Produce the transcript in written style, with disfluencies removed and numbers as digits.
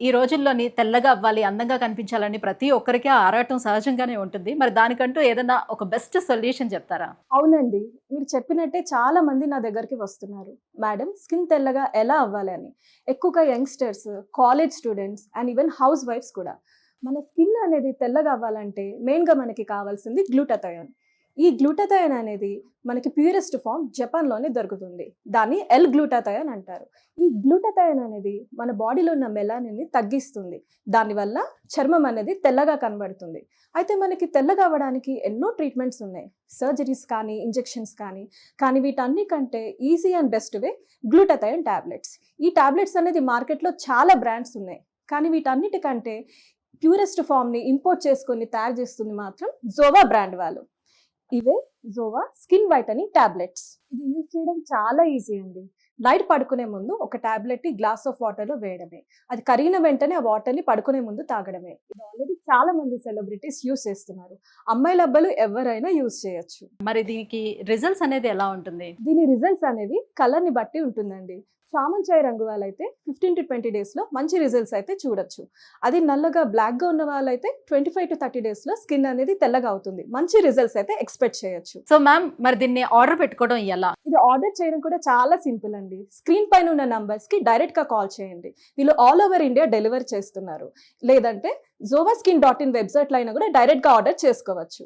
ఈ రోజుల్లోని తెల్లగా అవ్వాలి, అందంగా కనిపించాలని ప్రతి ఒక్కరికి ఆ ఆరాటం సహజంగానే ఉంటుంది. మరి దానికంటూ ఏదన్నా ఒక బెస్ట్ సొల్యూషన్ చెప్తారా? అవునండి. మీరు చెప్పినట్టే చాలా మంది నా దగ్గరికి వస్తున్నారు. మేడం స్కిన్ తెల్లగా ఎలా అవ్వాలి అని. ఎక్కువగా youngsters, college students and even హౌస్ వైఫ్స్ కూడా. మన స్కిన్ అనేది తెల్లగా అవ్వాలంటే మెయిన్‌గా మనకి కావాల్సింది గ్లూటాథయోన్. ఈ గ్లూటాథయోన్ అనేది మనకి ప్యూరెస్ట్ ఫార్మ్ జపాన్‌లోనే దొరుకుతుంది. దాన్ని ఎల్ గ్లూటాథయోన్ అంటారు. ఈ గ్లూటాథయోన్ అనేది మన బాడీలో ఉన్న మెలానిన్‌ని తగ్గిస్తుంది. దానివల్ల చర్మం అనేది తెల్లగా కనబడుతుంది. అయితే మనకి తెల్లగా అవ్వడానికి ఎన్నో ట్రీట్మెంట్స్ ఉన్నాయి. సర్జరీస్ కానీ, ఇంజెక్షన్స్ కానీ వీటన్నిటికంటే easy and best way glutathione tablets. ఈ టాబ్లెట్స్ అనేది మార్కెట్‌లో చాలా బ్రాండ్స్ ఉన్నాయి. కానీ వీటన్నిటికంటే ప్యూరెస్ట్ ఫామ్‌ని ఇంపోర్ట్ చేసుకొని తయారు చేస్తుంది మాత్రం జోవా బ్రాండ్ వాళ్ళు. ఇవే జోవా స్కిన్ వైటనింగ్ టాబ్లెట్స్. ఇది యూజ్ చేయడం చాలా ఈజీ అండి. నైట్ పడుకునే ముందు ఒక టాబ్లెట్‌ని గ్లాస్ ఆఫ్ వాటర్‌లో వేయడమే. అది కరిగిన వెంటనే ఆ వాటర్‌ని పడుకునే ముందు తాగడమే. ఇది ఆల్రెడీ చాలా మంది సెలబ్రిటీస్ యూజ్ చేస్తున్నారు. అమ్మాయిలు, అబ్బాయిలు ఎవరైనా యూజ్ చేయొచ్చు. మరి దీనికి రిజల్ట్స్ అనేది ఎలా ఉంటుంది? దీని రిజల్ట్స్ అనేవి కలర్‌ని బట్టి ఉంటుందండి. చామన్ చాయ్ రంగు వాళ్ళైతే 15-20 డేస్‌లో మంచి రిజల్ట్స్ అయితే చూడొచ్చు. అది నల్లగా బ్లాక్‌గా ఉన్న వాళ్ళైతే 25-30 డేస్‌లో స్కిన్ అనేది తెల్లగా అవుతుంది. మంచి రిజల్ట్స్ అయితే ఎక్స్‌పెక్ట్ చేయొచ్చు. సో మ్యామ్, మరి దీన్ని ఆర్డర్ పెట్టుకోవడం ఎలా? ఇది ఆర్డర్ చేయడం కూడా చాలా సింపుల్ అండి. స్క్రీన్ పైన ఉన్న నంబర్స్‌కి డైరెక్ట్‌గా కాల్ చేయండి. వీళ్ళు ఆల్ ఓవర్ ఇండియా డెలివరీ చేస్తున్నారు. లేదంటే zovaSkin.in వెబ్‌సైట్‌లో అయినా కూడా డైరెక్ట్‌గా ఆర్డర్ చేసుకోవచ్చు.